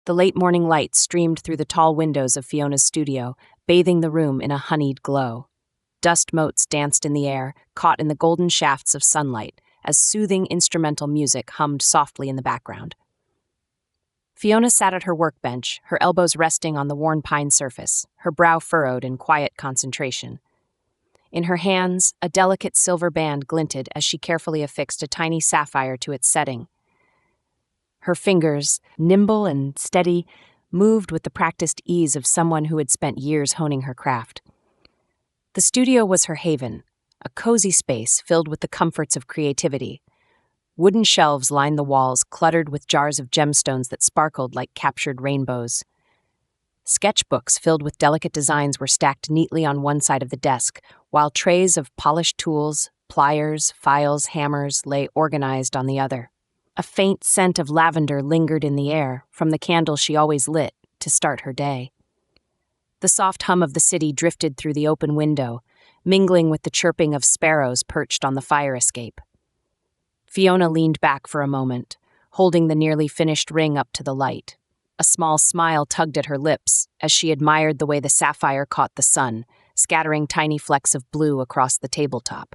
The late morning light streamed through the tall windows of Fiona's studio, bathing the room in a honeyed glow. Dust motes danced in the air, caught in the golden shafts of sunlight, as soothing instrumental music hummed softly in the background. Fiona sat at her workbench, her elbows resting on the worn pine surface, her brow furrowed in quiet concentration. In her hands, a delicate silver band glinted as she carefully affixed a tiny sapphire to its setting. Her fingers, nimble and steady, moved with the practiced ease of someone who had spent years honing her craft. The studio was her haven, a cozy space filled with the comforts of creativity. Wooden shelves lined the walls, cluttered with jars of gemstones that sparkled like captured rainbows. Sketchbooks filled with delicate designs were stacked neatly on one side of the desk, while trays of polished tools, pliers, files, hammers lay organized on the other. A faint scent of lavender lingered in the air from the candle she always lit to start her day. The soft hum of the city drifted through the open window, mingling with the chirping of sparrows perched on the fire escape. Fiona leaned back for a moment, holding the nearly finished ring up to the light. A small smile tugged at her lips as she admired the way the sapphire caught the sun, scattering tiny flecks of blue across the tabletop.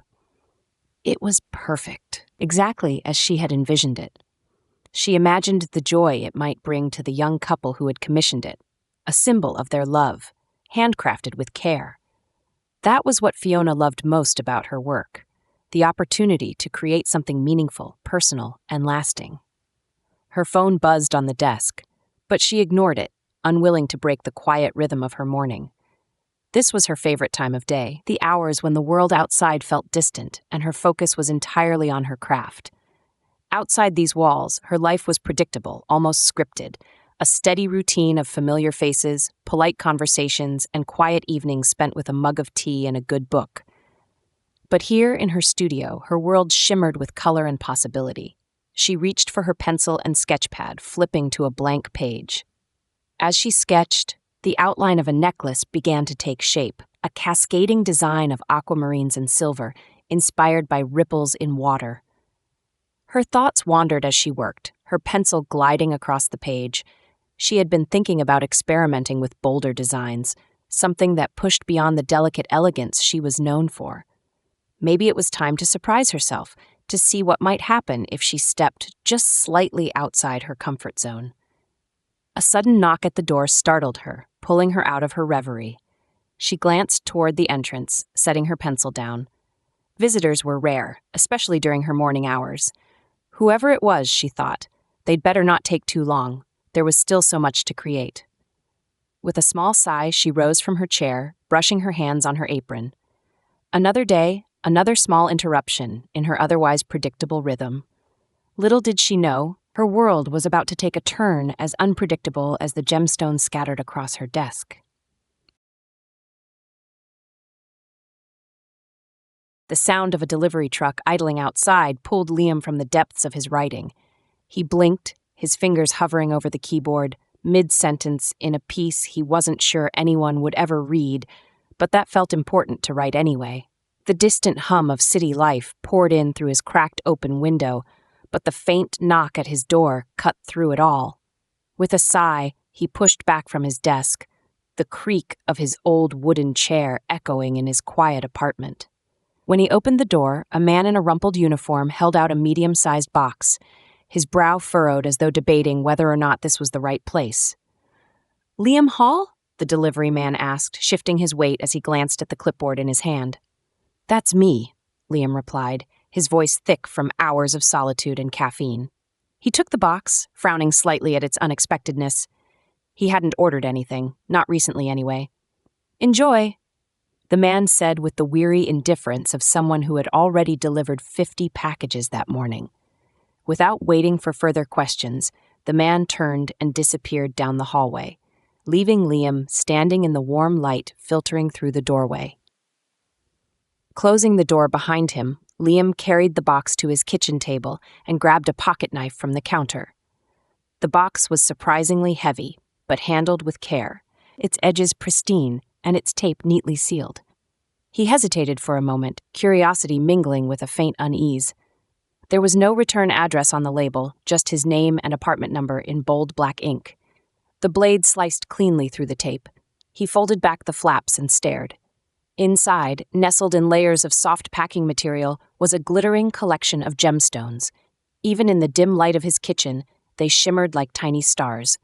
It was perfect, exactly as she had envisioned it. She imagined the joy it might bring to the young couple who had commissioned it, a symbol of their love, handcrafted with care. That was what Fiona loved most about her work, the opportunity to create something meaningful, personal, and lasting. Her phone buzzed on the desk, but she ignored it, unwilling to break the quiet rhythm of her morning. This was her favorite time of day, the hours when the world outside felt distant and her focus was entirely on her craft. Outside these walls, her life was predictable, almost scripted, a steady routine of familiar faces, polite conversations, and quiet evenings spent with a mug of tea and a good book. But here in her studio, her world shimmered with color and possibility. She reached for her pencil and sketch pad, flipping to a blank page. As she sketched, the outline of a necklace began to take shape, a cascading design of aquamarines and silver, inspired by ripples in water. Her thoughts wandered as she worked, her pencil gliding across the page. She had been thinking about experimenting with bolder designs, something that pushed beyond the delicate elegance she was known for. Maybe it was time to surprise herself, to see what might happen if she stepped just slightly outside her comfort zone. A sudden knock at the door startled her, pulling her out of her reverie. She glanced toward the entrance, setting her pencil down. Visitors were rare, especially during her morning hours. Whoever it was, she thought, they'd better not take too long. There was still so much to create. With a small sigh, she rose from her chair, brushing her hands on her apron. Another day, another small interruption in her otherwise predictable rhythm. Little did she know, her world was about to take a turn as unpredictable as the gemstones scattered across her desk. The sound of a delivery truck idling outside pulled Liam from the depths of his writing. He blinked, his fingers hovering over the keyboard, mid-sentence in a piece he wasn't sure anyone would ever read, but that felt important to write anyway. The distant hum of city life poured in through his cracked open window, but the faint knock at his door cut through it all. With a sigh, he pushed back from his desk, the creak of his old wooden chair echoing in his quiet apartment. When he opened the door, a man in a rumpled uniform held out a medium-sized box, his brow furrowed as though debating whether or not this was the right place. "Liam Hall?" the delivery man asked, shifting his weight as he glanced at the clipboard in his hand. "That's me," Liam replied, his voice thick from hours of solitude and caffeine. He took the box, frowning slightly at its unexpectedness. He hadn't ordered anything, not recently anyway. "Enjoy," the man said with the weary indifference of someone who had already delivered 50 packages that morning. Without waiting for further questions, the man turned and disappeared down the hallway, leaving Liam standing in the warm light filtering through the doorway. Closing the door behind him, Liam carried the box to his kitchen table and grabbed a pocket knife from the counter. The box was surprisingly heavy, but handled with care, its edges pristine and its tape neatly sealed. He hesitated for a moment, curiosity mingling with a faint unease. There was no return address on the label, just his name and apartment number in bold black ink. The blade sliced cleanly through the tape. He folded back the flaps and stared. Inside, nestled in layers of soft packing material, was a glittering collection of gemstones. Even in the dim light of his kitchen, they shimmered like tiny stars.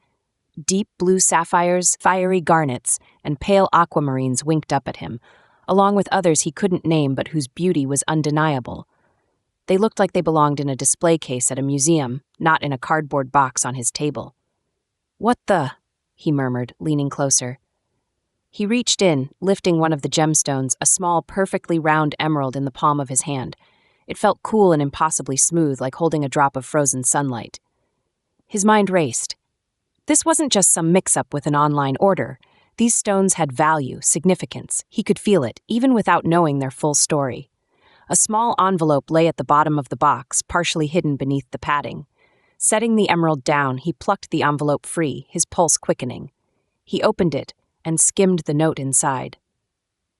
Deep blue sapphires, fiery garnets, and pale aquamarines winked up at him, along with others he couldn't name but whose beauty was undeniable. They looked like they belonged in a display case at a museum, not in a cardboard box on his table. "What the?" he murmured, leaning closer. He reached in, lifting one of the gemstones, a small, perfectly round emerald in the palm of his hand. It felt cool and impossibly smooth, like holding a drop of frozen sunlight. His mind raced. This wasn't just some mix-up with an online order. These stones had value, significance. He could feel it, even without knowing their full story. A small envelope lay at the bottom of the box, partially hidden beneath the padding. Setting the emerald down, he plucked the envelope free, his pulse quickening. He opened it and skimmed the note inside.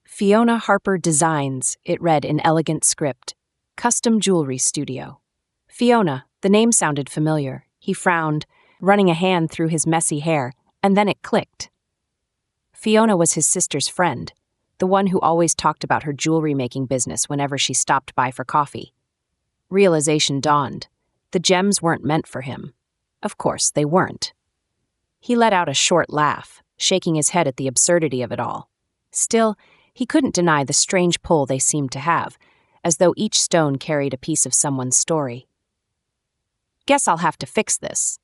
Fiona Harper Designs, it read in elegant script. Custom Jewelry Studio. Fiona, the name sounded familiar. He frowned, running a hand through his messy hair, and then it clicked. Fiona was his sister's friend, the one who always talked about her jewelry-making business whenever she stopped by for coffee. Realization dawned. The gems weren't meant for him. Of course, they weren't. He let out a short laugh, shaking his head at the absurdity of it all. Still, he couldn't deny the strange pull they seemed to have, as though each stone carried a piece of someone's story. "Guess I'll have to fix this,"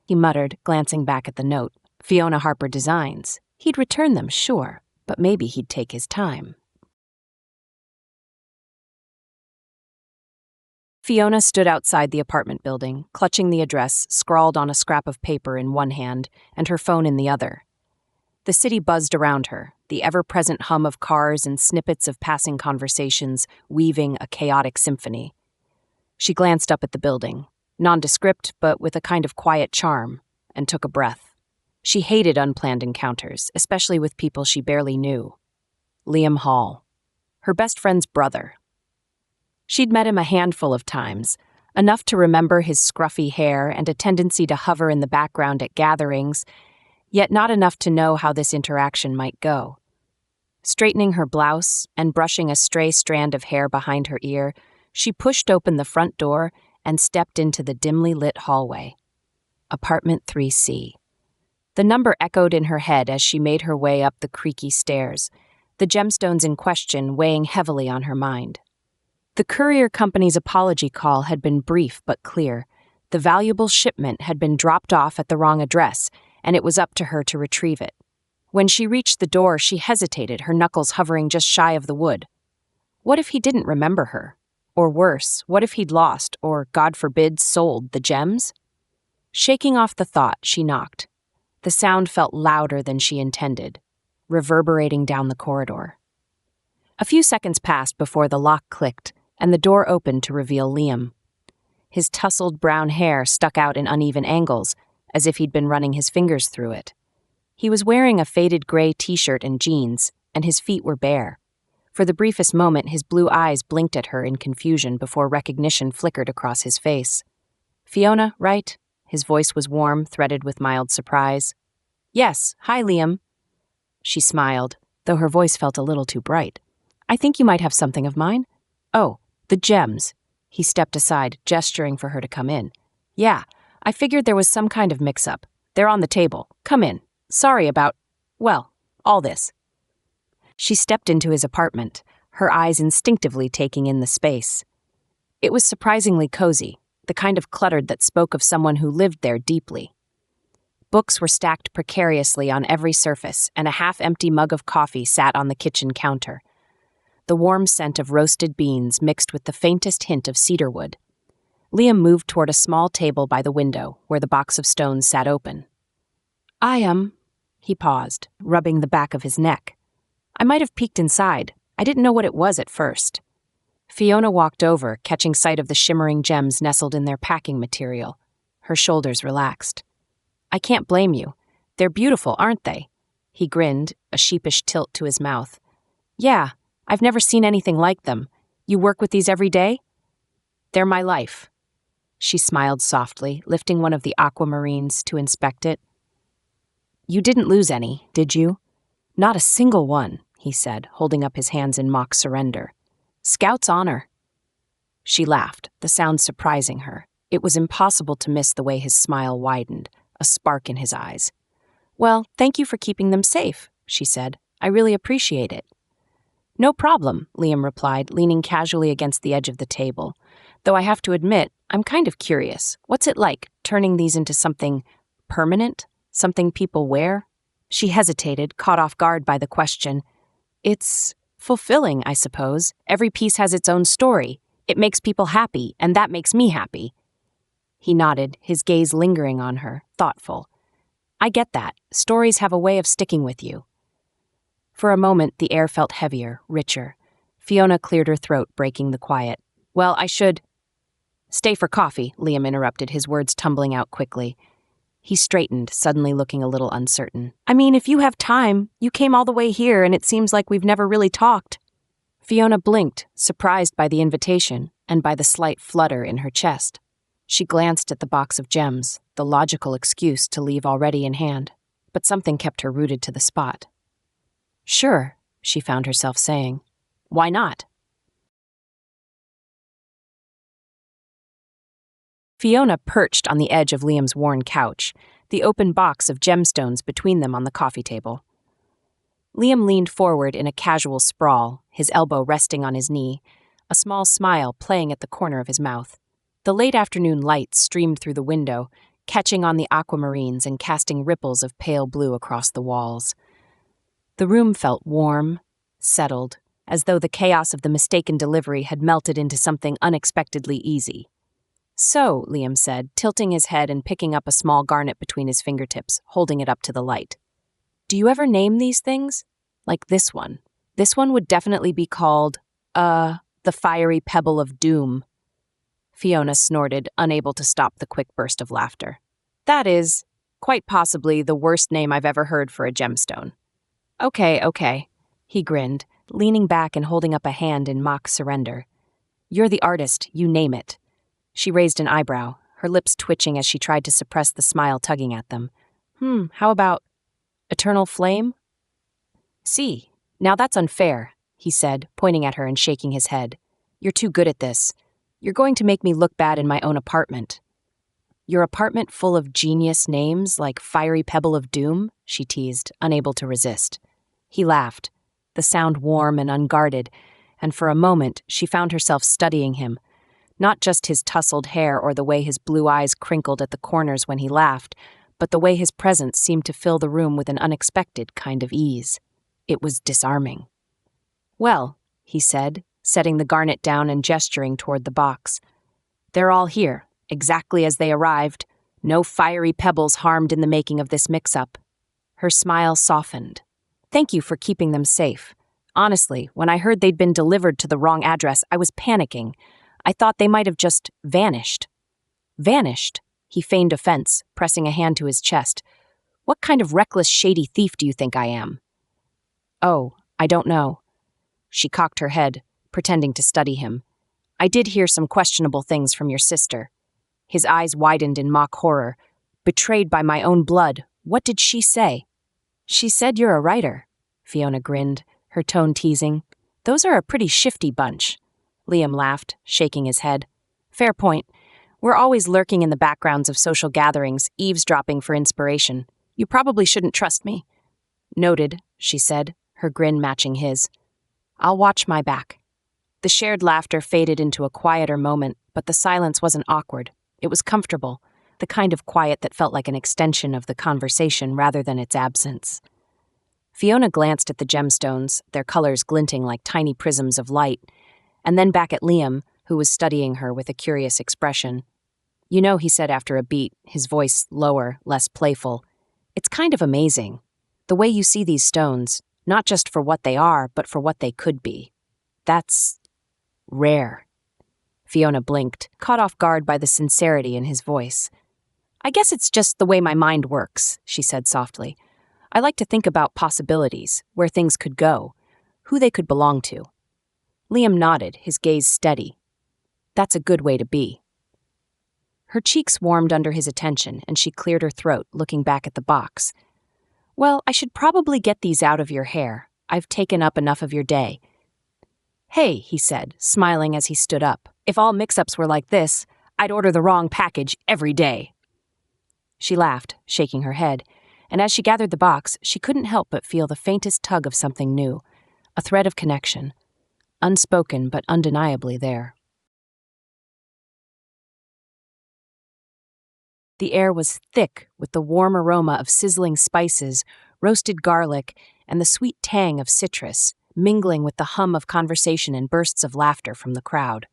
he muttered, glancing back at the note. Fiona Harper Designs. He'd return them, sure, but maybe he'd take his time. Fiona stood outside the apartment building, clutching the address scrawled on a scrap of paper in one hand and her phone in the other. The city buzzed around her, the ever-present hum of cars and snippets of passing conversations weaving a chaotic symphony. She glanced up at the building, nondescript but with a kind of quiet charm, and took a breath. She hated unplanned encounters, especially with people she barely knew. Liam Hall, her best friend's brother. She'd met him a handful of times, enough to remember his scruffy hair and a tendency to hover in the background at gatherings, yet not enough to know how this interaction might go. Straightening her blouse and brushing a stray strand of hair behind her ear, she pushed open the front door and stepped into the dimly lit hallway. Apartment 3C. The number echoed in her head as she made her way up the creaky stairs, the gemstones in question weighing heavily on her mind. The courier company's apology call had been brief but clear. The valuable shipment had been dropped off at the wrong address, and it was up to her to retrieve it. When she reached the door, she hesitated, her knuckles hovering just shy of the wood. What if he didn't remember her? Or worse, what if he'd lost, or, God forbid, sold the gems? Shaking off the thought, she knocked. The sound felt louder than she intended, reverberating down the corridor. A few seconds passed before the lock clicked, and the door opened to reveal Liam. His tousled brown hair stuck out in uneven angles, as if he'd been running his fingers through it. He was wearing a faded gray t-shirt and jeans, and his feet were bare. For the briefest moment, his blue eyes blinked at her in confusion before recognition flickered across his face. "Fiona, right?" His voice was warm, threaded with mild surprise. "Yes, hi, Liam." She smiled, though her voice felt a little too bright. "I think you might have something of mine." "Oh, the gems." He stepped aside, gesturing for her to come in. "Yeah, I figured there was some kind of mix-up. They're on the table. Come in. Sorry about, well, all this." She stepped into his apartment, her eyes instinctively taking in the space. It was surprisingly cozy, the kind of cluttered that spoke of someone who lived there deeply. Books were stacked precariously on every surface, and a half-empty mug of coffee sat on the kitchen counter. The warm scent of roasted beans mixed with the faintest hint of cedarwood. Liam moved toward a small table by the window, where the box of stones sat open. He paused, rubbing the back of his neck. "I might have peeked inside. I didn't know what it was at first." Fiona walked over, catching sight of the shimmering gems nestled in their packing material. Her shoulders relaxed. "I can't blame you. They're beautiful, aren't they?" He grinned, a sheepish tilt to his mouth. "Yeah, I've never seen anything like them. You work with these every day?" "They're my life." She smiled softly, lifting one of the aquamarines to inspect it. You didn't lose any, did you? Not a single one, he said, holding up his hands in mock surrender. Scout's honor. She laughed, the sound surprising her. It was impossible to miss the way his smile widened, a spark in his eyes. Well, thank you for keeping them safe, she said. I really appreciate it. No problem, Liam replied, leaning casually against the edge of the table. Though I have to admit, I'm kind of curious. What's it like, turning these into something permanent? Something people wear? She hesitated, caught off guard by the question. It's fulfilling, I suppose. Every piece has its own story. It makes people happy, and that makes me happy. He nodded, his gaze lingering on her, thoughtful. I get that. Stories have a way of sticking with you. For a moment, the air felt heavier, richer. Fiona cleared her throat, breaking the quiet. Well, I should... Stay for coffee, Liam interrupted, his words tumbling out quickly. He straightened, suddenly looking a little uncertain. I mean, if you have time, you came all the way here and it seems like we've never really talked. Fiona blinked, surprised by the invitation and by the slight flutter in her chest. She glanced at the box of gems, the logical excuse to leave already in hand, but something kept her rooted to the spot. Sure, she found herself saying. Why not? Fiona perched on the edge of Liam's worn couch, the open box of gemstones between them on the coffee table. Liam leaned forward in a casual sprawl, his elbow resting on his knee, a small smile playing at the corner of his mouth. The late afternoon light streamed through the window, catching on the aquamarines and casting ripples of pale blue across the walls. The room felt warm, settled, as though the chaos of the mistaken delivery had melted into something unexpectedly easy. So, Liam said, tilting his head and picking up a small garnet between his fingertips, holding it up to the light. Do you ever name these things? Like this one. This one would definitely be called, the fiery pebble of doom. Fiona snorted, unable to stop the quick burst of laughter. That is, quite possibly, the worst name I've ever heard for a gemstone. Okay, he grinned, leaning back and holding up a hand in mock surrender. You're the artist, you name it. She raised an eyebrow, her lips twitching as she tried to suppress the smile tugging at them. How about eternal flame? See, now that's unfair, he said, pointing at her and shaking his head. You're too good at this. You're going to make me look bad in my own apartment. Your apartment full of genius names like Fiery Pebble of Doom? She teased, unable to resist. He laughed, the sound warm and unguarded, and for a moment she found herself studying him. Not just his tousled hair or the way his blue eyes crinkled at the corners when he laughed, but the way his presence seemed to fill the room with an unexpected kind of ease. It was disarming. Well, he said, setting the garnet down and gesturing toward the box. They're all here, exactly as they arrived. No fiery pebbles harmed in the making of this mix-up. Her smile softened. Thank you for keeping them safe. Honestly, when I heard they'd been delivered to the wrong address, I was panicking. I thought they might have just vanished. Vanished? He feigned offense, pressing a hand to his chest. What kind of reckless, shady thief do you think I am? Oh, I don't know. She cocked her head, pretending to study him. I did hear some questionable things from your sister. His eyes widened in mock horror. Betrayed by my own blood. What did she say? She said you're a writer. Fiona grinned, her tone teasing. Those are a pretty shifty bunch. Liam laughed, shaking his head. Fair point. We're always lurking in the backgrounds of social gatherings, eavesdropping for inspiration. You probably shouldn't trust me. Noted, she said, her grin matching his. I'll watch my back. The shared laughter faded into a quieter moment, but the silence wasn't awkward. It was comfortable, the kind of quiet that felt like an extension of the conversation rather than its absence. Fiona glanced at the gemstones, their colors glinting like tiny prisms of light, and then back at Liam, who was studying her with a curious expression. You know, he said after a beat, his voice lower, less playful, it's kind of amazing. The way you see these stones, not just for what they are, but for what they could be. That's rare. Fiona blinked, caught off guard by the sincerity in his voice. I guess it's just the way my mind works, she said softly. I like to think about possibilities, where things could go, who they could belong to. Liam nodded, his gaze steady. That's a good way to be. Her cheeks warmed under his attention, and she cleared her throat, looking back at the box. Well, I should probably get these out of your hair. I've taken up enough of your day. Hey, he said, smiling as he stood up. If all mix-ups were like this, I'd order the wrong package every day. She laughed, shaking her head, and as she gathered the box, she couldn't help but feel the faintest tug of something new, a thread of connection, unspoken but undeniably there. The air was thick with the warm aroma of sizzling spices, roasted garlic, and the sweet tang of citrus, mingling with the hum of conversation and bursts of laughter from the crowd.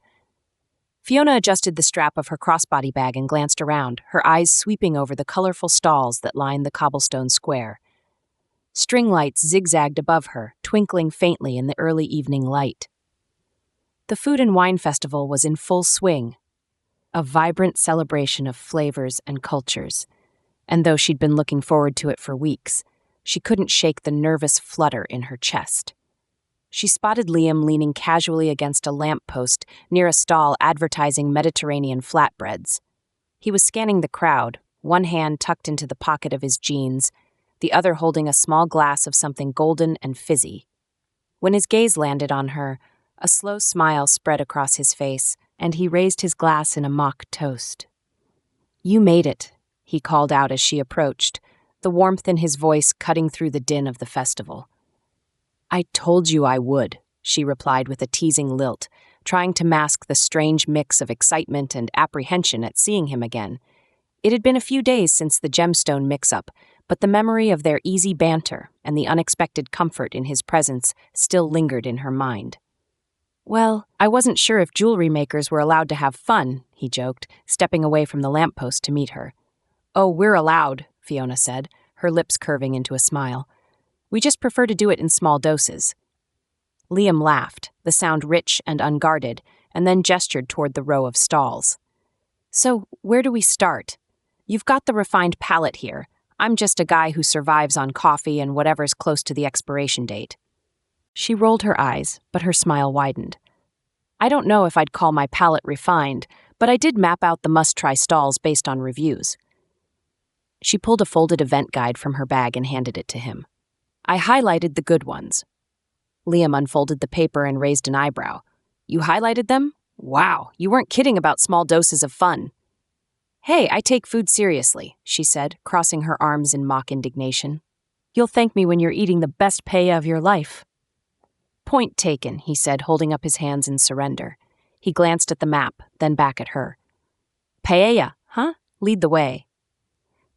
Fiona adjusted the strap of her crossbody bag and glanced around, her eyes sweeping over the colorful stalls that lined the cobblestone square. String lights zigzagged above her, twinkling faintly in the early evening light. The Food and Wine Festival was in full swing, a vibrant celebration of flavors and cultures, and though she'd been looking forward to it for weeks, she couldn't shake the nervous flutter in her chest. She spotted Liam leaning casually against a lamppost near a stall advertising Mediterranean flatbreads. He was scanning the crowd, one hand tucked into the pocket of his jeans, the other holding a small glass of something golden and fizzy. When his gaze landed on her, a slow smile spread across his face, and he raised his glass in a mock toast. "You made it," he called out as she approached, the warmth in his voice cutting through the din of the festival. "I told you I would," she replied with a teasing lilt, trying to mask the strange mix of excitement and apprehension at seeing him again. It had been a few days since the gemstone mix-up, but the memory of their easy banter and the unexpected comfort in his presence still lingered in her mind. "Well, I wasn't sure if jewelry makers were allowed to have fun," he joked, stepping away from the lamppost to meet her. "Oh, we're allowed," Fiona said, her lips curving into a smile. "We just prefer to do it in small doses." Liam laughed, the sound rich and unguarded, and then gestured toward the row of stalls. "So, where do we start? You've got the refined palate here. I'm just a guy who survives on coffee and whatever's close to the expiration date." She rolled her eyes, but her smile widened. "I don't know if I'd call my palate refined, but I did map out the must-try stalls based on reviews." She pulled a folded event guide from her bag and handed it to him. "I highlighted the good ones." Liam unfolded the paper and raised an eyebrow. "You highlighted them? Wow, you weren't kidding about small doses of fun." "Hey, I take food seriously," she said, crossing her arms in mock indignation. "You'll thank me when you're eating the best paella of your life." "Point taken," he said, holding up his hands in surrender. He glanced at the map, then back at her. "Paella, huh? Lead the way."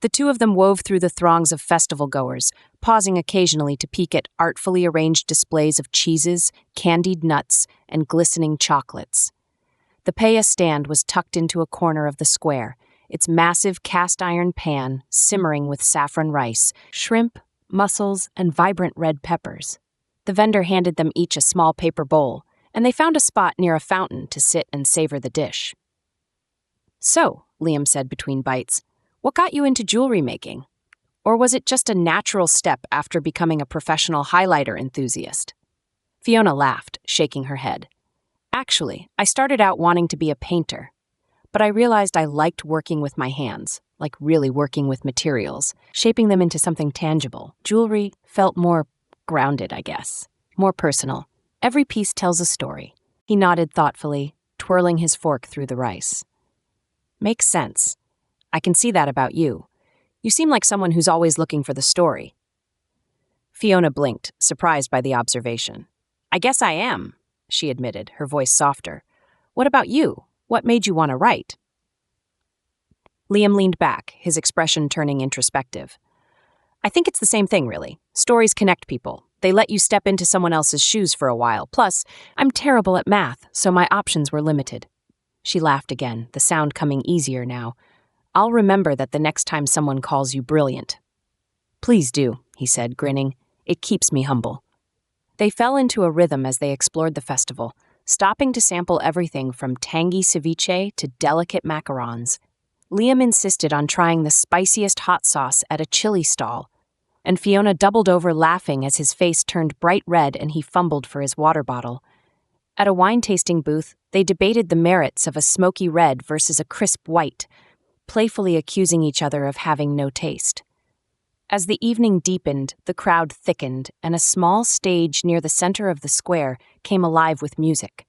The two of them wove through the throngs of festival-goers, pausing occasionally to peek at artfully arranged displays of cheeses, candied nuts, and glistening chocolates. The paella stand was tucked into a corner of the square, its massive cast-iron pan simmering with saffron rice, shrimp, mussels, and vibrant red peppers. The vendor handed them each a small paper bowl, and they found a spot near a fountain to sit and savor the dish. "So," Liam said between bites, "what got you into jewelry making? Or was it just a natural step after becoming a professional highlighter enthusiast?" Fiona laughed, shaking her head. "Actually, I started out wanting to be a painter, but I realized I liked working with my hands, like really working with materials, shaping them into something tangible. Jewelry felt more grounded, I guess, more personal. Every piece tells a story." He nodded thoughtfully, twirling his fork through the rice. "Makes sense. I can see that about you. You seem like someone who's always looking for the story." Fiona blinked, surprised by the observation. "I guess I am," she admitted, her voice softer. "What about you? What made you want to write?" Liam leaned back, his expression turning introspective. "I think it's the same thing, really. Stories connect people. They let you step into someone else's shoes for a while. Plus, I'm terrible at math, so my options were limited." She laughed again, the sound coming easier now. "I'll remember that the next time someone calls you brilliant." "Please do," he said, grinning. "It keeps me humble." They fell into a rhythm as they explored the festival, stopping to sample everything from tangy ceviche to delicate macarons. Liam insisted on trying the spiciest hot sauce at a chili stall, and Fiona doubled over laughing as his face turned bright red and he fumbled for his water bottle. At a wine tasting booth, they debated the merits of a smoky red versus a crisp white, playfully accusing each other of having no taste. As the evening deepened, the crowd thickened, and a small stage near the center of the square came alive with music.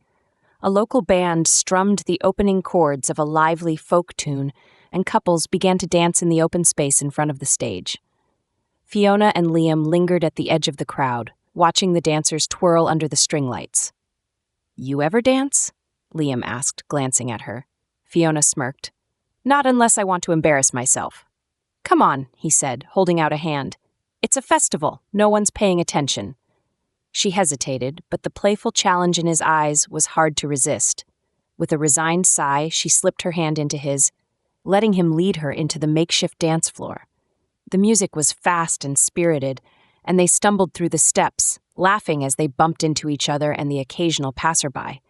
A local band strummed the opening chords of a lively folk tune, and couples began to dance in the open space in front of the stage. Fiona and Liam lingered at the edge of the crowd, watching the dancers twirl under the string lights. "You ever dance?" Liam asked, glancing at her. Fiona smirked. "Not unless I want to embarrass myself." "Come on," he said, holding out a hand. "It's a festival. No one's paying attention." She hesitated, but the playful challenge in his eyes was hard to resist. With a resigned sigh, she slipped her hand into his, letting him lead her into the makeshift dance floor. The music was fast and spirited, and they stumbled through the steps, laughing as they bumped into each other and the occasional passerby.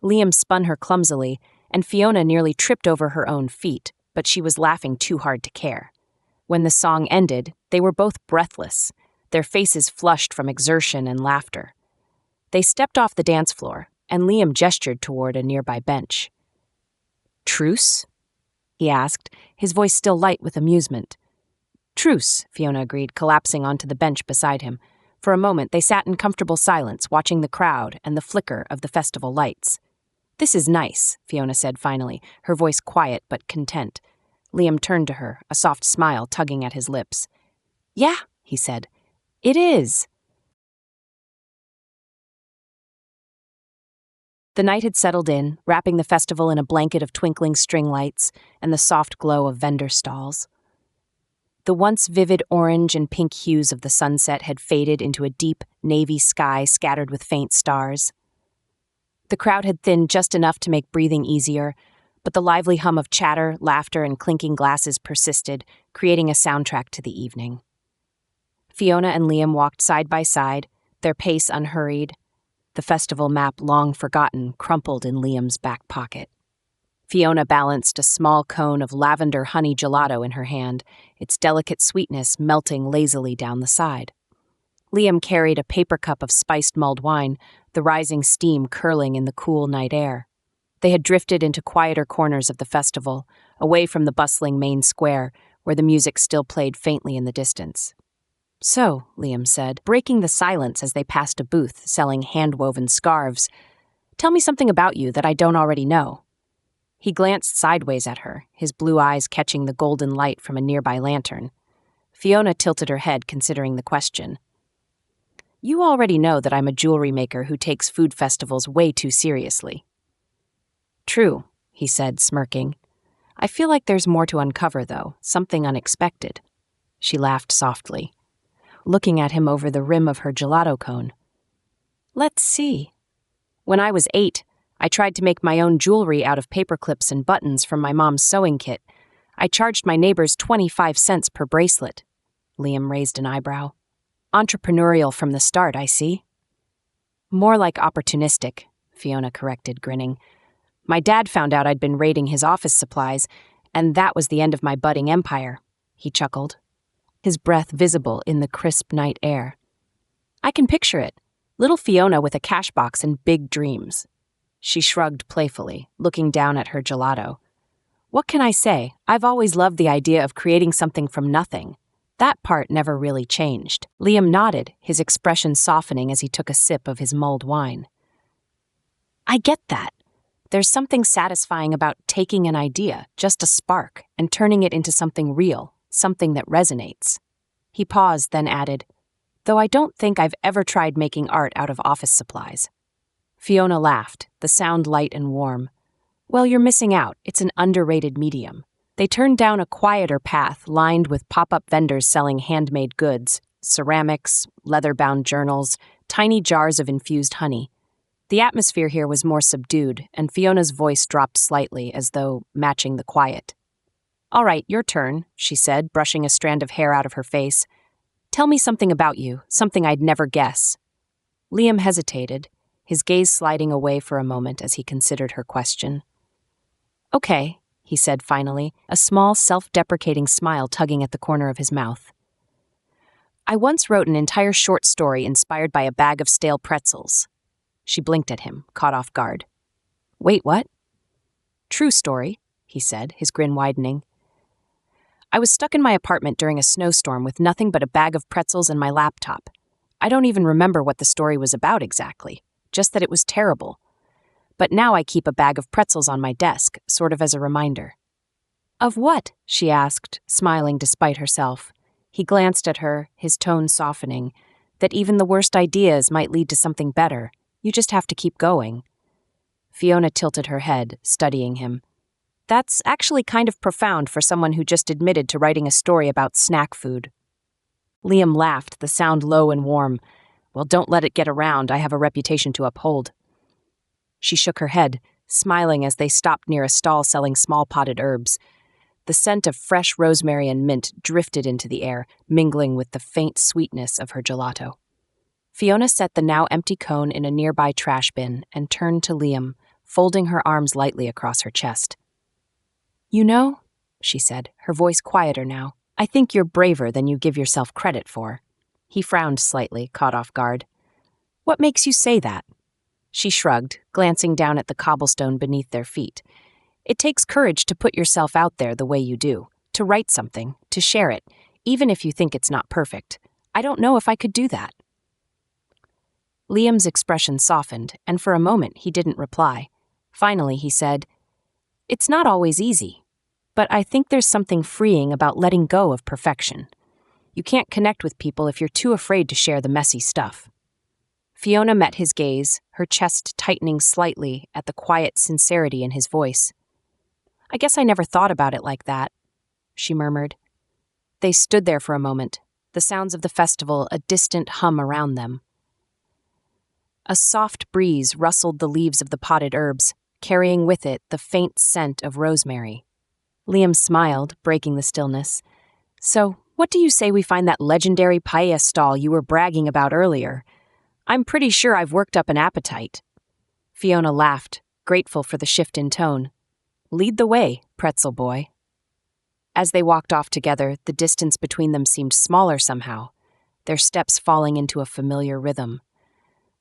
Liam spun her clumsily, and Fiona nearly tripped over her own feet, but she was laughing too hard to care. When the song ended, they were both breathless, their faces flushed from exertion and laughter. They stepped off the dance floor, and Liam gestured toward a nearby bench. "Truce?" he asked, his voice still light with amusement. "Truce," Fiona agreed, collapsing onto the bench beside him. For a moment, they sat in comfortable silence, watching the crowd and the flicker of the festival lights. "This is nice," Fiona said finally, her voice quiet but content. Liam turned to her, a soft smile tugging at his lips. "Yeah," he said. "It is." The night had settled in, wrapping the festival in a blanket of twinkling string lights and the soft glow of vendor stalls. The once vivid orange and pink hues of the sunset had faded into a deep navy sky scattered with faint stars. The crowd had thinned just enough to make breathing easier, but the lively hum of chatter, laughter, and clinking glasses persisted, creating a soundtrack to the evening. Fiona and Liam walked side by side, their pace unhurried. The festival map, long forgotten, crumpled in Liam's back pocket. Fiona balanced a small cone of lavender honey gelato in her hand, its delicate sweetness melting lazily down the side. Liam carried a paper cup of spiced mulled wine, the rising steam curling in the cool night air. They had drifted into quieter corners of the festival, away from the bustling main square, where the music still played faintly in the distance. "So," Liam said, breaking the silence as they passed a booth selling hand-woven scarves, "tell me something about you that I don't already know." He glanced sideways at her, his blue eyes catching the golden light from a nearby lantern. Fiona tilted her head, considering the question. "You already know that I'm a jewelry maker who takes food festivals way too seriously." "True," he said, smirking. "I feel like there's more to uncover, though, something unexpected." She laughed softly, looking at him over the rim of her gelato cone. "Let's see. When I was 8, I tried to make my own jewelry out of paper clips and buttons from my mom's sewing kit. I charged my neighbors 25 cents per bracelet." Liam raised an eyebrow. "Entrepreneurial from the start, I see." "More like opportunistic," Fiona corrected, grinning. "My dad found out I'd been raiding his office supplies, and that was the end of my budding empire," he chuckled, his breath visible in the crisp night air. "I can picture it. Little Fiona with a cash box and big dreams." She shrugged playfully, looking down at her gelato. "What can I say? I've always loved the idea of creating something from nothing. That part never really changed." Liam nodded, his expression softening as he took a sip of his mulled wine. "I get that. There's something satisfying about taking an idea, just a spark, and turning it into something real, something that resonates." He paused, then added, "Though I don't think I've ever tried making art out of office supplies." Fiona laughed, the sound light and warm. "Well, you're missing out. It's an underrated medium." They turned down a quieter path lined with pop-up vendors selling handmade goods, ceramics, leather-bound journals, tiny jars of infused honey. The atmosphere here was more subdued, and Fiona's voice dropped slightly, as though matching the quiet. "All right, your turn," she said, brushing a strand of hair out of her face. "Tell me something about you, something I'd never guess." Liam hesitated, his gaze sliding away for a moment as he considered her question. "Okay," he said finally, a small self-deprecating smile tugging at the corner of his mouth. "I once wrote an entire short story inspired by a bag of stale pretzels." She blinked at him, caught off guard. "Wait, what?" "True story," he said, his grin widening. I was stuck in my apartment during a snowstorm with nothing but a bag of pretzels and my laptop. I don't even remember what the story was about exactly, just that it was terrible. But now I keep a bag of pretzels on my desk, sort of as a reminder. Of what? She asked, smiling despite herself. He glanced at her, his tone softening, that even the worst ideas might lead to something better. You just have to keep going. Fiona tilted her head, studying him. That's actually kind of profound for someone who just admitted to writing a story about snack food. Liam laughed, the sound low and warm. Well, don't let it get around. I have a reputation to uphold. She shook her head, smiling as they stopped near a stall selling small potted herbs. The scent of fresh rosemary and mint drifted into the air, mingling with the faint sweetness of her gelato. Fiona set the now empty cone in a nearby trash bin and turned to Liam, folding her arms lightly across her chest. You know, she said, her voice quieter now, I think you're braver than you give yourself credit for. He frowned slightly, caught off guard. What makes you say that? She shrugged, glancing down at the cobblestone beneath their feet. It takes courage to put yourself out there the way you do, to write something, to share it, even if you think it's not perfect. I don't know if I could do that. Liam's expression softened, and for a moment he didn't reply. Finally, he said, It's not always easy, but I think there's something freeing about letting go of perfection. You can't connect with people if you're too afraid to share the messy stuff. Fiona met his gaze, her chest tightening slightly at the quiet sincerity in his voice. I guess I never thought about it like that, she murmured. They stood there for a moment, the sounds of the festival a distant hum around them. A soft breeze rustled the leaves of the potted herbs, carrying with it the faint scent of rosemary. Liam smiled, breaking the stillness. So, what do you say we find that legendary paella stall you were bragging about earlier? I'm pretty sure I've worked up an appetite. Fiona laughed, grateful for the shift in tone. Lead the way, pretzel boy. As they walked off together, the distance between them seemed smaller somehow, their steps falling into a familiar rhythm.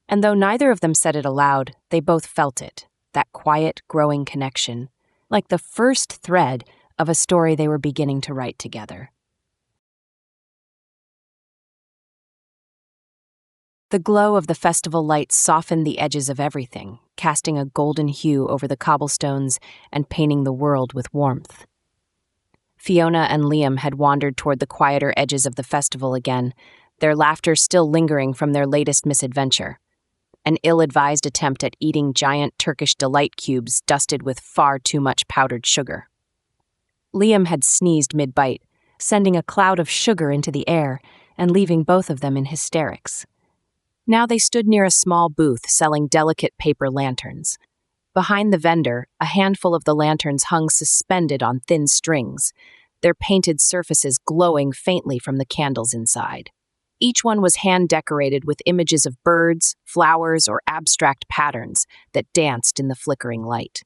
And though neither of them said it aloud, they both felt it, that quiet, growing connection, like the first thread of a story they were beginning to write together. The glow of the festival lights softened the edges of everything, casting a golden hue over the cobblestones and painting the world with warmth. Fiona and Liam had wandered toward the quieter edges of the festival again, their laughter still lingering from their latest misadventure. An ill-advised attempt at eating giant Turkish delight cubes dusted with far too much powdered sugar. Liam had sneezed mid-bite, sending a cloud of sugar into the air and leaving both of them in hysterics. Now they stood near a small booth selling delicate paper lanterns. Behind the vendor, a handful of the lanterns hung suspended on thin strings, their painted surfaces glowing faintly from the candles inside. Each one was hand-decorated with images of birds, flowers, or abstract patterns that danced in the flickering light.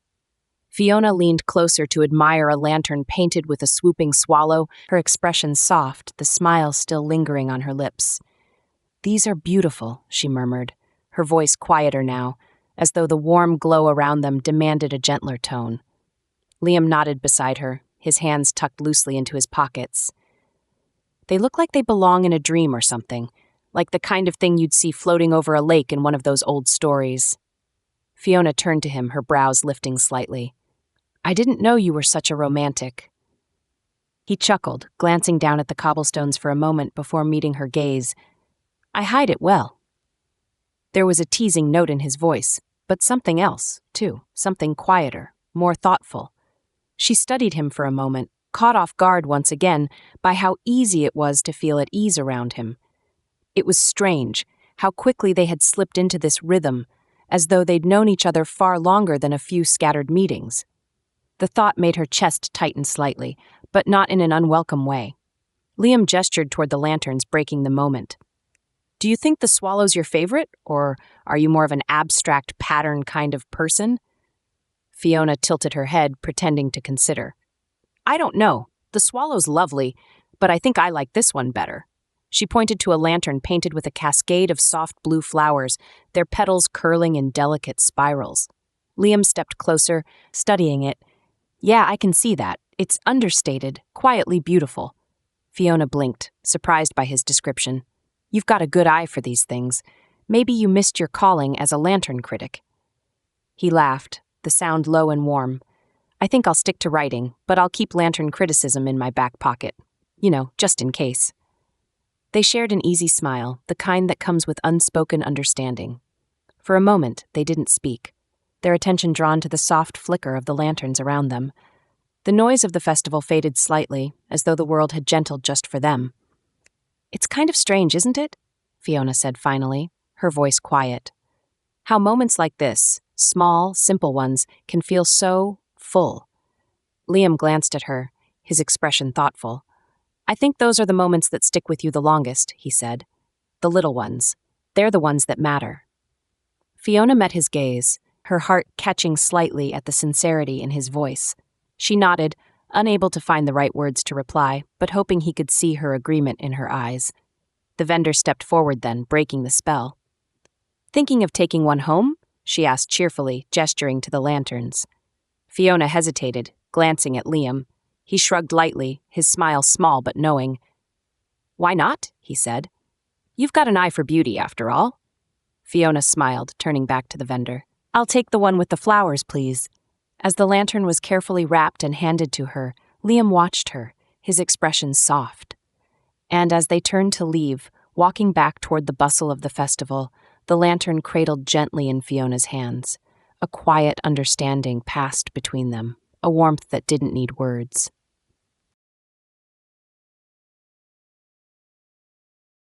Fiona leaned closer to admire a lantern painted with a swooping swallow, her expression soft, the smile still lingering on her lips. These are beautiful, she murmured, her voice quieter now, as though the warm glow around them demanded a gentler tone. Liam nodded beside her, his hands tucked loosely into his pockets. They look like they belong in a dream or something, like the kind of thing you'd see floating over a lake in one of those old stories. Fiona turned to him, her brows lifting slightly. I didn't know you were such a romantic. He chuckled, glancing down at the cobblestones for a moment before meeting her gaze. I hide it well. There was a teasing note in his voice, but something else, too, something quieter, more thoughtful. She studied him for a moment, caught off guard once again by how easy it was to feel at ease around him. It was strange how quickly they had slipped into this rhythm, as though they'd known each other far longer than a few scattered meetings. The thought made her chest tighten slightly, but not in an unwelcome way. Liam gestured toward the lanterns, breaking the moment. Do you think the swallow's your favorite, or are you more of an abstract pattern kind of person? Fiona tilted her head, pretending to consider. I don't know. The swallow's lovely, but I think I like this one better. She pointed to a lantern painted with a cascade of soft blue flowers, their petals curling in delicate spirals. Liam stepped closer, studying it. Yeah, I can see that. It's understated, quietly beautiful. Fiona blinked, surprised by his description. You've got a good eye for these things. Maybe you missed your calling as a lantern critic. He laughed, the sound low and warm. I think I'll stick to writing, but I'll keep lantern criticism in my back pocket. Just in case. They shared an easy smile, the kind that comes with unspoken understanding. For a moment, they didn't speak, their attention drawn to the soft flicker of the lanterns around them. The noise of the festival faded slightly, as though the world had gentled just for them. It's kind of strange, isn't it? Fiona said finally, her voice quiet. How moments like this, small, simple ones, can feel so full. Liam glanced at her, his expression thoughtful. I think those are the moments that stick with you the longest, he said. The little ones. They're the ones that matter. Fiona met his gaze, her heart catching slightly at the sincerity in his voice. She nodded, unable to find the right words to reply, but hoping he could see her agreement in her eyes. The vendor stepped forward then, breaking the spell. Thinking of taking one home? She asked cheerfully, gesturing to the lanterns. Fiona hesitated, glancing at Liam. He shrugged lightly, his smile small but knowing. Why not? He said. You've got an eye for beauty, after all. Fiona smiled, turning back to the vendor. I'll take the one with the flowers, please. As the lantern was carefully wrapped and handed to her, Liam watched her, his expression soft. And as they turned to leave, walking back toward the bustle of the festival, the lantern cradled gently in Fiona's hands. A quiet understanding passed between them, a warmth that didn't need words.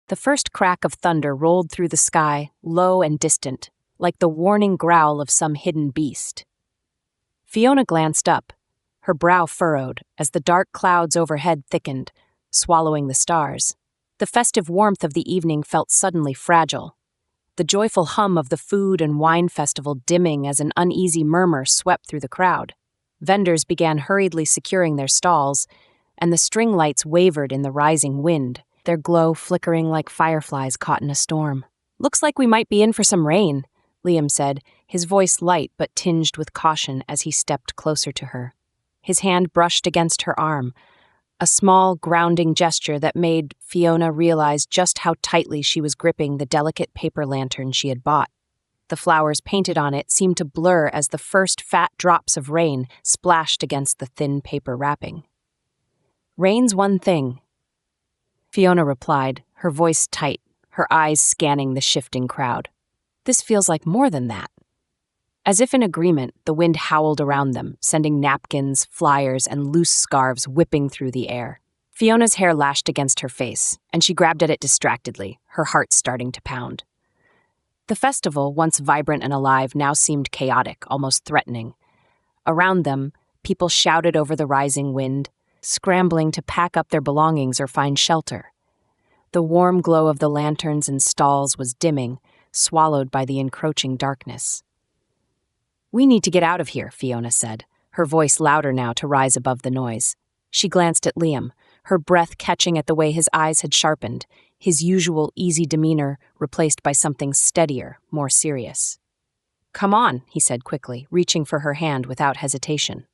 The first crack of thunder rolled through the sky, low and distant, like the warning growl of some hidden beast. Fiona glanced up, her brow furrowed as the dark clouds overhead thickened, swallowing the stars. The festive warmth of the evening felt suddenly fragile, the joyful hum of the food and wine festival dimming as an uneasy murmur swept through the crowd. Vendors began hurriedly securing their stalls, and the string lights wavered in the rising wind, their glow flickering like fireflies caught in a storm. Looks like we might be in for some rain, Liam said, his voice light but tinged with caution as he stepped closer to her. His hand brushed against her arm, a small, grounding gesture that made Fiona realize just how tightly she was gripping the delicate paper lantern she had bought. The flowers painted on it seemed to blur as the first fat drops of rain splashed against the thin paper wrapping. Rain's one thing, Fiona replied, her voice tight, her eyes scanning the shifting crowd. This feels like more than that. As if in agreement, the wind howled around them, sending napkins, flyers, and loose scarves whipping through the air. Fiona's hair lashed against her face, and she grabbed at it distractedly, her heart starting to pound. The festival, once vibrant and alive, now seemed chaotic, almost threatening. Around them, people shouted over the rising wind, scrambling to pack up their belongings or find shelter. The warm glow of the lanterns and stalls was dimming, swallowed by the encroaching darkness. We need to get out of here, Fiona said, her voice louder now to rise above the noise. She glanced at Liam, her breath catching at the way his eyes had sharpened, his usual easy demeanor replaced by something steadier, more serious. Come on, he said quickly, reaching for her hand without hesitation.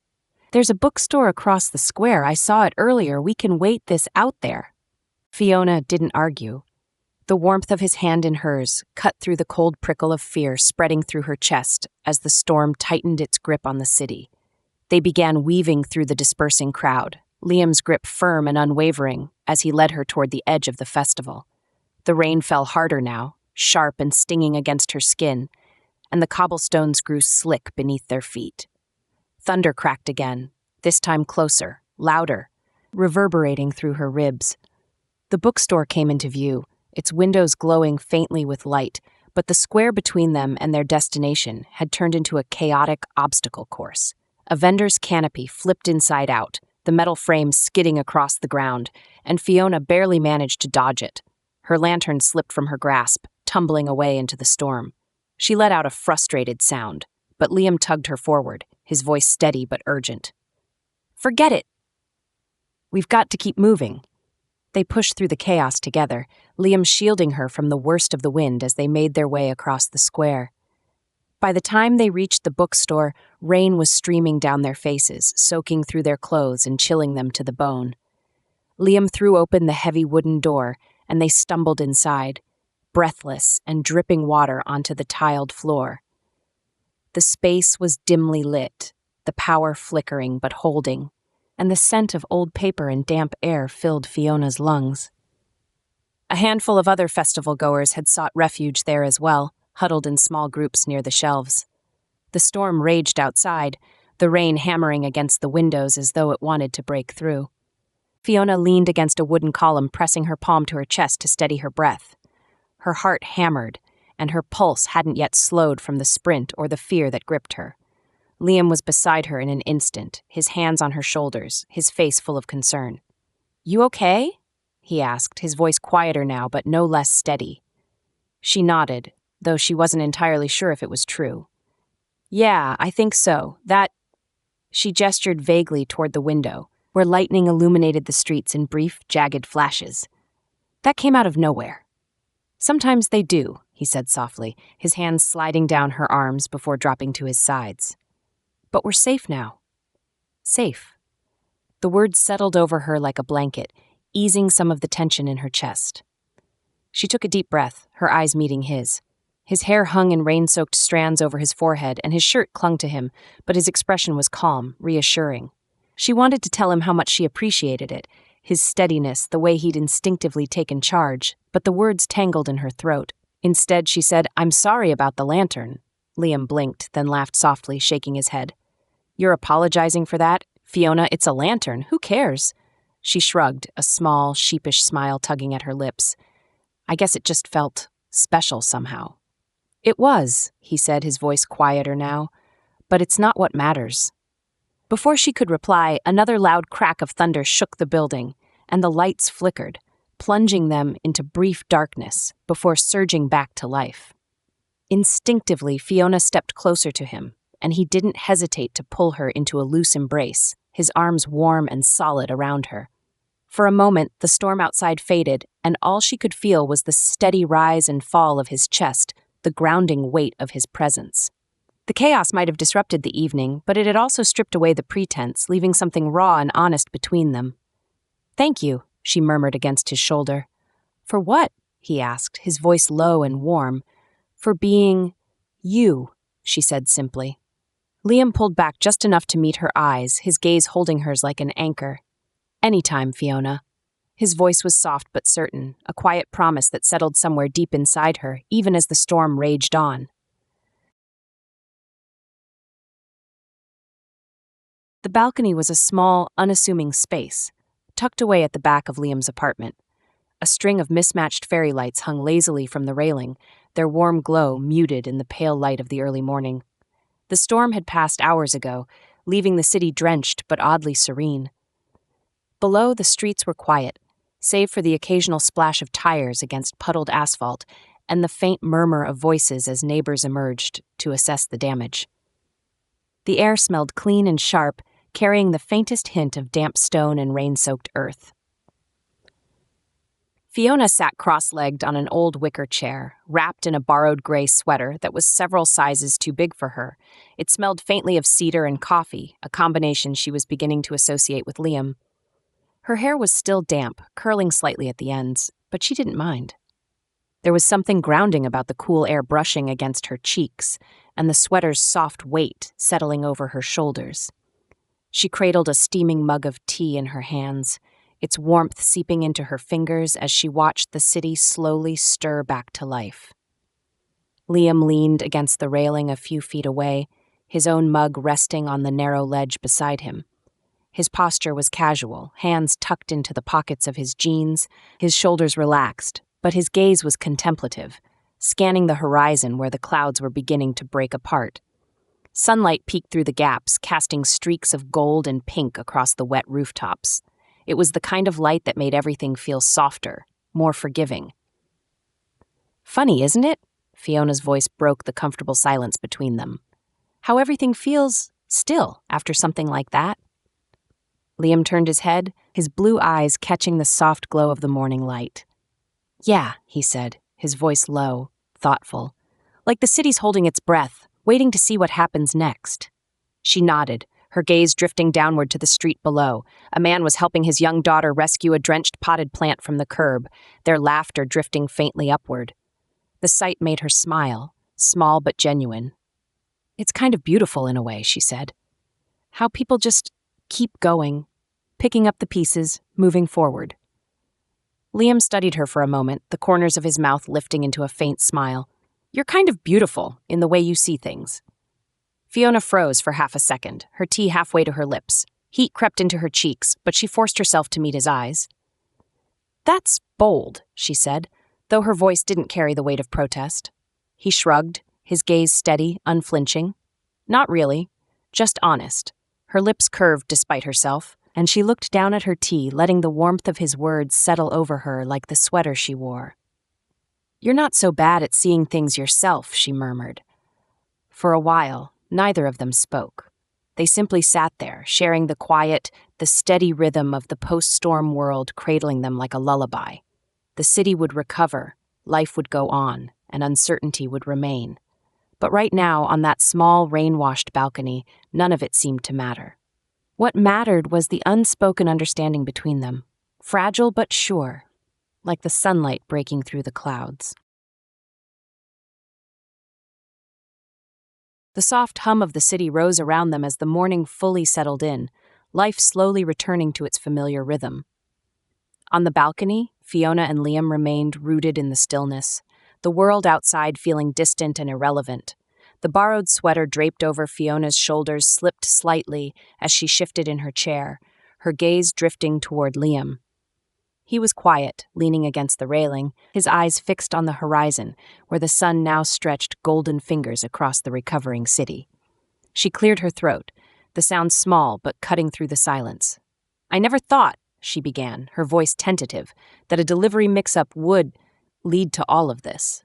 There's a bookstore across the square. I saw it earlier. We can wait this out there. Fiona didn't argue. The warmth of his hand in hers cut through the cold prickle of fear spreading through her chest as the storm tightened its grip on the city. They began weaving through the dispersing crowd, Liam's grip firm and unwavering as he led her toward the edge of the festival. The rain fell harder now, sharp and stinging against her skin, and the cobblestones grew slick beneath their feet. Thunder cracked again, this time closer, louder, reverberating through her ribs. The bookstore came into view, its windows glowing faintly with light, but the square between them and their destination had turned into a chaotic obstacle course. A vendor's canopy flipped inside out, the metal frame skidding across the ground, and Fiona barely managed to dodge it. Her lantern slipped from her grasp, tumbling away into the storm. She let out a frustrated sound, but Liam tugged her forward, his voice steady but urgent. Forget it! We've got to keep moving. They pushed through the chaos together, Liam shielding her from the worst of the wind as they made their way across the square. By the time they reached the bookstore, rain was streaming down their faces, soaking through their clothes and chilling them to the bone. Liam threw open the heavy wooden door, and they stumbled inside, breathless and dripping water onto the tiled floor. The space was dimly lit, the power flickering but holding, and the scent of old paper and damp air filled Fiona's lungs. A handful of other festival-goers had sought refuge there as well, huddled in small groups near the shelves. The storm raged outside, the rain hammering against the windows as though it wanted to break through. Fiona leaned against a wooden column, pressing her palm to her chest to steady her breath. Her heart hammered, and her pulse hadn't yet slowed from the sprint or the fear that gripped her. Liam was beside her in an instant, his hands on her shoulders, his face full of concern. "You okay?" he asked, his voice quieter now but no less steady. She nodded, though she wasn't entirely sure if it was true. "Yeah, I think so. That—" She gestured vaguely toward the window, where lightning illuminated the streets in brief, jagged flashes. "That came out of nowhere." "Sometimes they do," he said softly, his hands sliding down her arms before dropping to his sides. "But we're safe now." Safe. The words settled over her like a blanket, easing some of the tension in her chest. She took a deep breath, her eyes meeting his. His hair hung in rain-soaked strands over his forehead, and his shirt clung to him, but his expression was calm, reassuring. She wanted to tell him how much she appreciated it, his steadiness, the way he'd instinctively taken charge, but the words tangled in her throat. Instead, she said, "I'm sorry about the lantern." Liam blinked, then laughed softly, shaking his head. "You're apologizing for that? Fiona, it's a lantern. Who cares?" She shrugged, a small, sheepish smile tugging at her lips. "I guess it just felt special somehow." "It was," he said, his voice quieter now, "but it's not what matters." Before she could reply, another loud crack of thunder shook the building, and the lights flickered, plunging them into brief darkness before surging back to life. Instinctively, Fiona stepped closer to him, and he didn't hesitate to pull her into a loose embrace, his arms warm and solid around her. For a moment, the storm outside faded, and all she could feel was the steady rise and fall of his chest, the grounding weight of his presence. The chaos might have disrupted the evening, but it had also stripped away the pretense, leaving something raw and honest between them. "Thank you," she murmured against his shoulder. "For what?" he asked, his voice low and warm. "For being you," she said simply. Liam pulled back just enough to meet her eyes, his gaze holding hers like an anchor. "Anytime, Fiona." His voice was soft but certain, a quiet promise that settled somewhere deep inside her, even as the storm raged on. The balcony was a small, unassuming space, tucked away at the back of Liam's apartment. A string of mismatched fairy lights hung lazily from the railing, their warm glow muted in the pale light of the early morning. The storm had passed hours ago, leaving the city drenched but oddly serene. Below, the streets were quiet, save for the occasional splash of tires against puddled asphalt and the faint murmur of voices as neighbors emerged to assess the damage. The air smelled clean and sharp, carrying the faintest hint of damp stone and rain-soaked earth. Fiona sat cross-legged on an old wicker chair, wrapped in a borrowed gray sweater that was several sizes too big for her. It smelled faintly of cedar and coffee, a combination she was beginning to associate with Liam. Her hair was still damp, curling slightly at the ends, but she didn't mind. There was something grounding about the cool air brushing against her cheeks, and the sweater's soft weight settling over her shoulders. She cradled a steaming mug of tea in her hands, its warmth seeping into her fingers as she watched the city slowly stir back to life. Liam leaned against the railing a few feet away, his own mug resting on the narrow ledge beside him. His posture was casual, hands tucked into the pockets of his jeans, his shoulders relaxed, but his gaze was contemplative, scanning the horizon where the clouds were beginning to break apart. Sunlight peeked through the gaps, casting streaks of gold and pink across the wet rooftops. It was the kind of light that made everything feel softer, more forgiving. "Funny, isn't it?" Fiona's voice broke the comfortable silence between them. "How everything feels still after something like that." Liam turned his head, his blue eyes catching the soft glow of the morning light. "Yeah," he said, his voice low, thoughtful. "Like the city's holding its breath, waiting to see what happens next. She nodded, her gaze drifting downward to the street below. A man was helping his young daughter rescue a drenched potted plant from the curb, their laughter drifting faintly upward. The sight made her smile, small but genuine. "It's kind of beautiful in a way," she said. "How people just keep going, picking up the pieces, moving forward." Liam studied her for a moment, the corners of his mouth lifting into a faint smile. "You're kind of beautiful in the way you see things." Fiona froze for half a second, her tea halfway to her lips. Heat crept into her cheeks, but she forced herself to meet his eyes. "That's bold," she said, though her voice didn't carry the weight of protest. He shrugged, his gaze steady, unflinching. "Not really, just honest." Her lips curved despite herself, and she looked down at her tea, letting the warmth of his words settle over her like the sweater she wore. "You're not so bad at seeing things yourself," she murmured. For a while, neither of them spoke. They simply sat there, sharing the quiet, the steady rhythm of the post-storm world cradling them like a lullaby. The city would recover, life would go on, and uncertainty would remain. But right now, on that small, rain-washed balcony, none of it seemed to matter. What mattered was the unspoken understanding between them, fragile but sure, like the sunlight breaking through the clouds. The soft hum of the city rose around them as the morning fully settled in, life slowly returning to its familiar rhythm. On the balcony, Fiona and Liam remained rooted in the stillness, the world outside feeling distant and irrelevant. The borrowed sweater draped over Fiona's shoulders slipped slightly as she shifted in her chair, her gaze drifting toward Liam. He was quiet, leaning against the railing, his eyes fixed on the horizon, where the sun now stretched golden fingers across the recovering city. She cleared her throat, the sound small but cutting through the silence. "I never thought," she began, her voice tentative, "that a delivery mix-up would lead to all of this."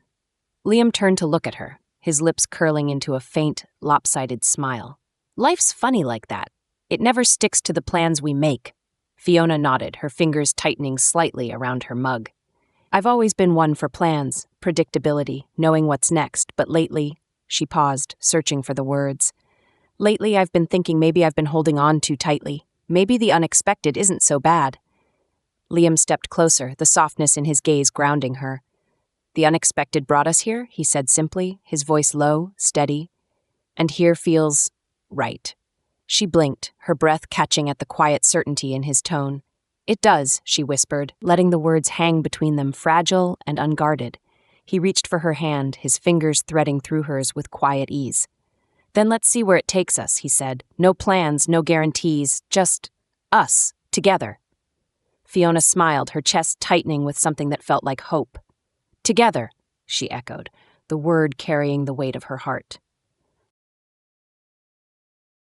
Liam turned to look at her, his lips curling into a faint, lopsided smile. "Life's funny like that. It never sticks to the plans we make." Fiona nodded, her fingers tightening slightly around her mug. "I've always been one for plans, predictability, knowing what's next, but lately," she paused, searching for the words. "Lately, I've been thinking maybe I've been holding on too tightly. Maybe the unexpected isn't so bad." Liam stepped closer, the softness in his gaze grounding her. "The unexpected brought us here," he said simply, his voice low, steady. "And here feels right." She blinked, her breath catching at the quiet certainty in his tone. "It does," she whispered, letting the words hang between them, fragile and unguarded. He reached for her hand, his fingers threading through hers with quiet ease. "Then let's see where it takes us," he said. "No plans, no guarantees, just us, together." Fiona smiled, her chest tightening with something that felt like hope. "Together," she echoed, the word carrying the weight of her heart.